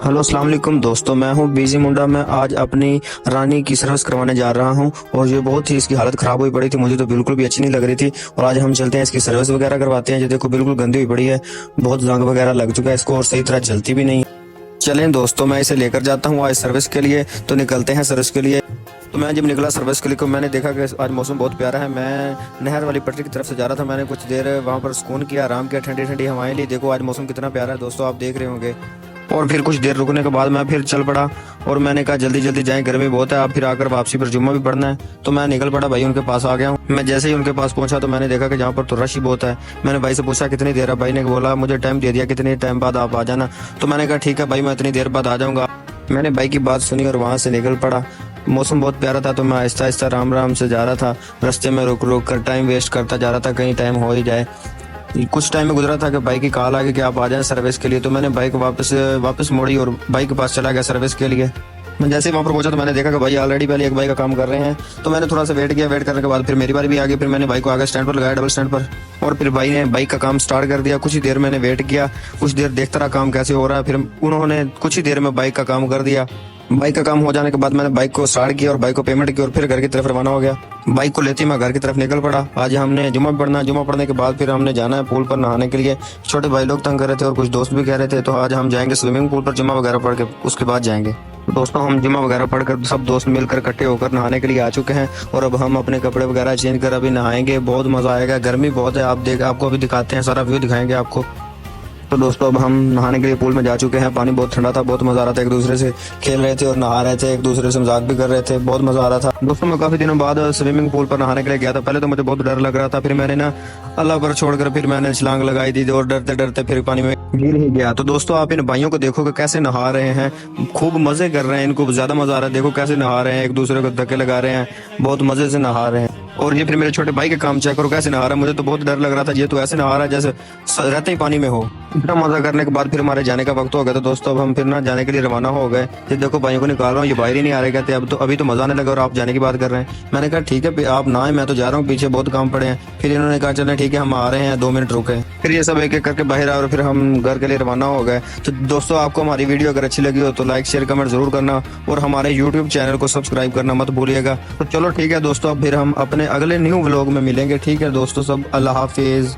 Hello अस्सलाम वालेकुम दोस्तों, मैं हूं बीजी मुंडा। मैं आज अपनी रानी की सर्विस करवाने जा रहा हूं और ये बहुत ही इसकी हालत खराब हुई पड़ी थी, मुझे तो बिल्कुल भी अच्छी नहीं लग रही थी। और आज हम चलते हैं इसकी सर्विस वगैरह करवाते हैं। ये देखो बिल्कुल गंदी हुई पड़ी है, बहुत जंग वगैरह लग चुका है इसको और सही तरह चलती भी नहीं। चलें दोस्तों, मैं इसे लेकर जाता हूँ आज सर्विस के लिए। तो निकलते हैं सर्विस के लिए। तो मैं जब निकला सर्विस के लिए तो मैंने देखा कि आज मौसम बहुत प्यारा है। मैं नहर वाली पटरी की तरफ से जा रहा था। मैंने कुछ देर वहाँ पर सुकून किया, आराम किया, ठंडी ठंडी हवाएं ली। देखो आज मौसम कितना प्यारा है दोस्तों, आप देख रहे होंगे। और फिर कुछ देर रुकने के बाद मैं फिर चल पड़ा और मैंने कहा जल्दी जल्दी जाएं, गर्मी बहुत है। आप फिर आकर वापसी पर जुम्मा भी पढ़ना है। तो मैं निकल पड़ा भाई, उनके पास आ गया हूँ। मैं जैसे ही उनके पास पहुंचा तो मैंने देखा कि यहाँ पर तो रश ही बहुत है। मैंने भाई से पूछा कितनी देर है। भाई ने बोला मुझे टाइम दे दिया, कितने टाइम बाद आप आ जाना। तो मैंने कहा ठीक है भाई, मैं इतनी देर बाद आ जाऊंगा। मैंने भाई की बात सुनी और वहां से निकल पड़ा। मौसम बहुत प्यारा था तो मैं आहिस्ता आहिस्ता राम राम से जा रहा था। रास्ते में रुक रुक कर टाइम वेस्ट करता जा रहा था, कहीं टाइम हो ही जाए। कुछ टाइम में गुजरा था कि भाई की कॉल आ गई कि आप आ जाएं सर्विस के लिए। तो मैंने बाइक वापस मोड़ी और बाइक के पास चला गया सर्विस के लिए। मैं जैसे ही वहां पर पहुंचा तो मैंने देखा कि भाई ऑलरेडी पहले एक बाइक का काम कर रहे हैं। तो मैंने थोड़ा सा वेट किया, वेट करने के बाद फिर मेरी बारी भी आ गई। फिर मैंने बाइक को आगे स्टैंड पर लगाया, डबल स्टैंड पर। और फिर भाई ने बाइक का काम स्टार्ट कर दिया। कुछ ही देर मैंने वेट किया, कुछ देर देखता रहा काम कैसे हो रहा है। फिर उन्होंने कुछ ही देर में बाइक का काम कर दिया। बाइक का काम हो जाने के बाद मैंने बाइक को स्टार्ट किया और बाइक को पेमेंट की और फिर घर की तरफ रवाना हो गया। बाइक को लेते ही मैं घर की तरफ निकल पड़ा। आज हमने जुम्मा पढ़ना, जुम्मा पढ़ने के बाद फिर हमने जाना है पूल पर नहाने के लिए। छोटे भाई लोग तंग कर रहे थे और कुछ दोस्त भी कह रहे थे। तो आज हम जाएंगे स्विमिंग पूल पर जुम्मा वगैरह पढ़ के उसके बाद जाएंगे। दोस्तों हम जुम्मा वगैरह पढ़कर सब दोस्त मिलकर इकट्ठे होकर नहाने के लिए आ चुके हैं और अब हम अपने कपड़े वगैरह चेंज कर अभी नहाएंगे। बहुत मजा आएगा, गर्मी बहुत है। आपको अभी दिखाते हैं, सारा व्यू दिखाएंगे आपको। तो दोस्तों अब हम नहाने के लिए पूल में जा चुके हैं। पानी बहुत ठंडा था, बहुत मजा आ रहा था। एक दूसरे से खेल रहे थे और नहा रहे थे, एक दूसरे से मजाक भी कर रहे थे, बहुत मजा आ रहा था। दोस्तों मैं काफी दिनों बाद स्विमिंग पूल पर नहाने के लिए गया था। पहले तो मुझे बहुत डर लग रहा था, फिर मैंने ना अल्लाह पर छोड़कर फिर मैंने छलांग लगाई थी और डरते डरते फिर पानी में गिर ही गया। तो दोस्तों आप इन भाइयों को देखो कि कैसे नहा रहे हैं, खूब मजे कर रहे हैं, इनको ज्यादा मजा आ रहा है। देखो कैसे नहा रहे हैं, एक दूसरे को धक्के लगा रहे हैं, बहुत मजे से नहा रहे हैं। और ये फिर मेरे छोटे भाई के काम चेक करो कैसे नहा रहा है। मुझे तो बहुत डर लग रहा था, ये तो ऐसे नहा रहा है जैसे रहते ही पानी में हो। इतना मजा करने के बाद फिर हमारे जाने का वक्त हो गया। तो दोस्तों अब हम फिर ना जाने के लिए रवाना हो गए। ये देखो भाइयों को निकाल रहा हूँ, ये बाहर ही नहीं आ रहे, कहते अब तो अभी तो मजा आने लगा और आप जाने की बात कर रहे हैं। मैंने कहा ठीक है आप ना आए, मैं तो जा रहा हूँ, पीछे बहुत काम पड़े हैं। फिर इन्होंने कहा चले ठीक है हम आ रहे हैं, 2 मिनट रुके। फिर ये सब एक एक करके बाहर आए और फिर हम घर के लिए रवाना हो गए। तो दोस्तों आपको हमारी वीडियो अगर अच्छी लगी हो तो लाइक शेयर कमेंट जरूर करना और हमारे यूट्यूब चैनल को सब्सक्राइब करना मत भूलिएगा। तो चलो ठीक है दोस्तों, अब फिर हम अपने अगले न्यू व्लॉग में मिलेंगे। ठीक है दोस्तों, सब अल्लाह हाफिज।